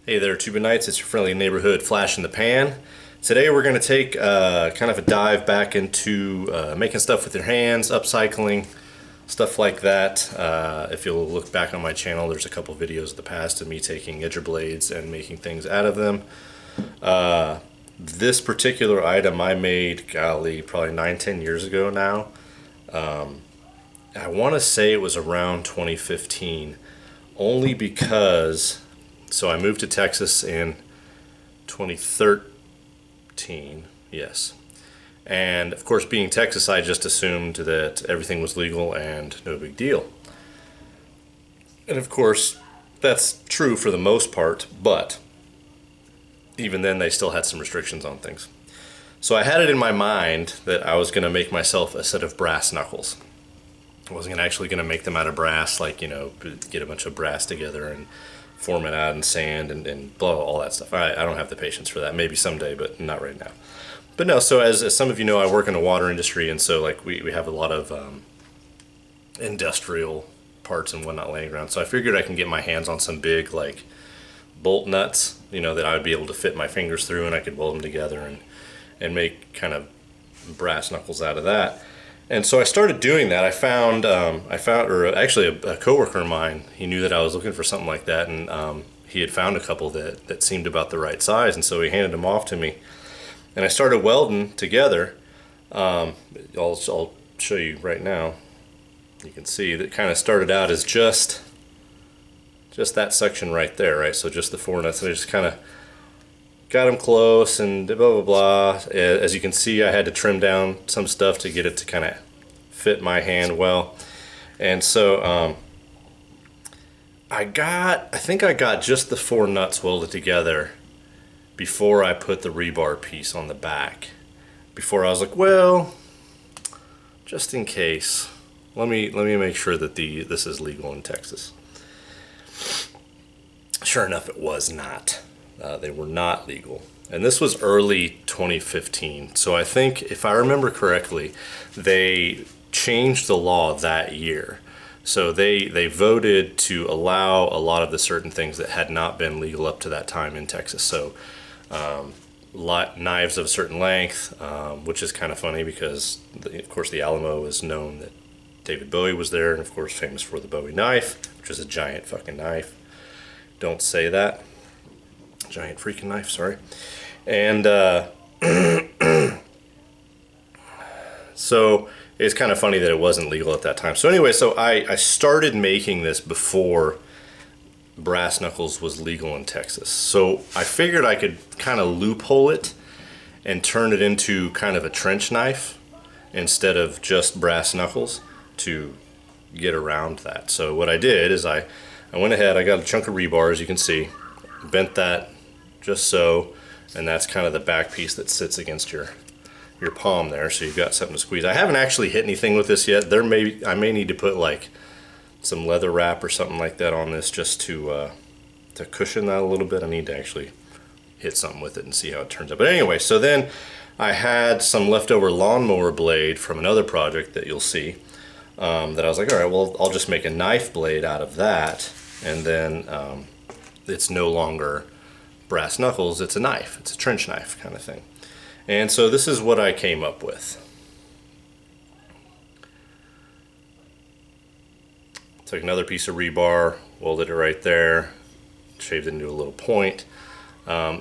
Hey there, Tuba Knights. It's your friendly neighborhood flash in the pan. Today we're going to take kind of a dive back into making stuff with your hands, upcycling, stuff like that. If you'll look back on my channel, there's a couple videos of the past of me taking edger blades and making things out of them. This particular item I made, golly, probably 9-10 years ago now. I want to say it was around 2015, only because... So I moved to Texas in 2013, yes. And of course, being Texas, I just assumed that everything was legal and no big deal. And of course, that's true for the most part, but even then they still had some restrictions on things. So I had it in my mind that I was gonna make myself a set of brass knuckles. I wasn't actually gonna make them out of brass, like, you know, get a bunch of brass together and form it out in sand and blah, all that stuff. I don't have the patience for that. Maybe someday, but not right now. But no, so as some of you know, I work in the water industry, and so like we have a lot of industrial parts and whatnot laying around. So I figured I can get my hands on some big like bolt nuts, you know, that I would be able to fit my fingers through, and I could weld them together and make kind of brass knuckles out of that. And so I started doing that. I found, or actually a coworker of mine, he knew that I was looking for something like that, and he had found a couple that seemed about the right size, and so he handed them off to me. And I started welding together. I'll show you right now. You can see that kind of started out as just that section right there, right? So just the four nuts, and I just kind of got them close and blah blah blah. As you can see, I had to trim down some stuff to get it to kind of fit my hand well. And so I think I got just the four nuts welded together before I put the rebar piece on the back. Before I was like, well, just in case, let me make sure that this is legal in Texas. Sure enough, it was not. They were not legal. And this was early 2015. So I think, if I remember correctly, they changed the law that year. So they voted to allow a lot of the certain things that had not been legal up to that time in Texas. So knives of a certain length, which is kind of funny because, of course, the Alamo is known that David Bowie was there, and of course famous for the Bowie knife, which is a giant fucking knife. Don't say that. Giant freaking knife, sorry. And so it's kind of funny that it wasn't legal at that time. So anyway, so I started making this before brass knuckles was legal in Texas. So I figured I could kind of loophole it and turn it into kind of a trench knife instead of just brass knuckles to get around that. So what I did is I went ahead, I got a chunk of rebar, as you can see, bent that just so, and that's kind of the back piece that sits against your palm there, so you've got something to squeeze. I haven't actually hit anything with this yet. I may need to put like some leather wrap or something like that on this just to cushion that a little bit. I need to actually hit something with it and see how it turns out. But anyway, so then I had some leftover lawnmower blade from another project that you'll see, that I was like, all right, well, I'll just make a knife blade out of that, and then it's no longer brass knuckles, it's a knife, it's a trench knife kind of thing. And so this is what I came up with. Took another piece of rebar, welded it right there, shaved it into a little point. I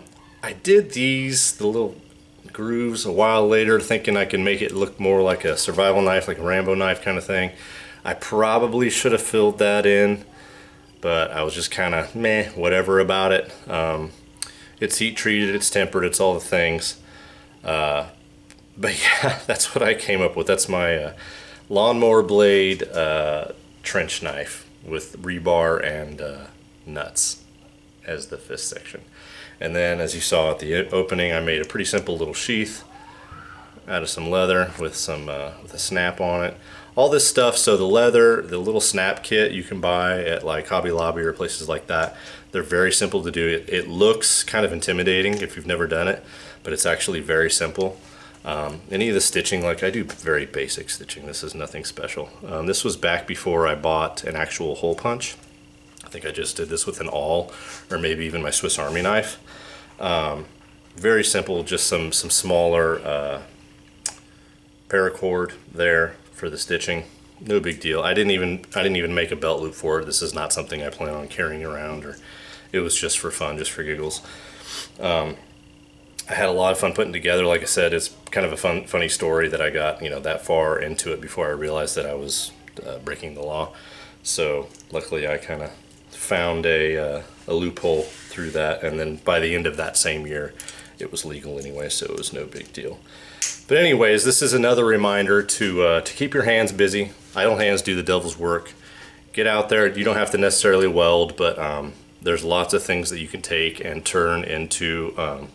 did the little grooves a while later, thinking I could make it look more like a survival knife, like a Rambo knife kind of thing. I probably should have filled that in, but I was just kind of meh, whatever about it. It's heat treated, it's tempered, it's all the things. But yeah, that's what I came up with. That's my lawnmower blade trench knife with rebar and nuts as the fist section. And then, as you saw at the opening, I made a pretty simple little sheath out of some leather with a snap on it. All this stuff, so the leather, the little snap kit you can buy at like Hobby Lobby or places like that, they're very simple to do. It looks kind of intimidating if you've never done it, but it's actually very simple. Any of the stitching, like I do very basic stitching. This is nothing special. This was back before I bought an actual hole punch. I think I just did this with an awl, or maybe even my Swiss Army knife. Very simple, just some smaller paracord there for the stitching. No big deal. I didn't even make a belt loop for it. This is not something I plan on carrying around, or it was just for fun, just for giggles. I had a lot of fun putting together. Like I said, it's kind of a funny story that I got, you know, that far into it before I realized that I was breaking the law. So luckily I kind of found a loophole through that, and then by the end of that same year it was legal anyway, so it was no big deal. But anyways, this is another reminder to keep your hands busy. Idle hands do the devil's work. Get out there. You don't have to necessarily weld, but there's lots of things that you can take and turn into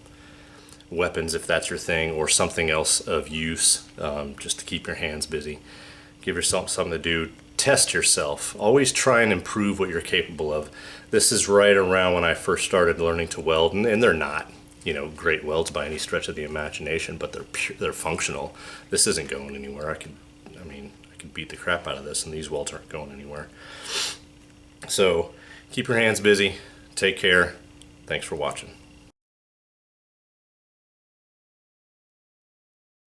weapons if that's your thing, or something else of use, just to keep your hands busy. Give yourself something to do. Test yourself. Always try and improve what you're capable of. This is right around when I first started learning to weld, and they're not, you know, great welds by any stretch of the imagination, but they're functional. This isn't going anywhere. I could beat the crap out of this, and these welds aren't going anywhere. So keep your hands busy. Take care. Thanks for watching.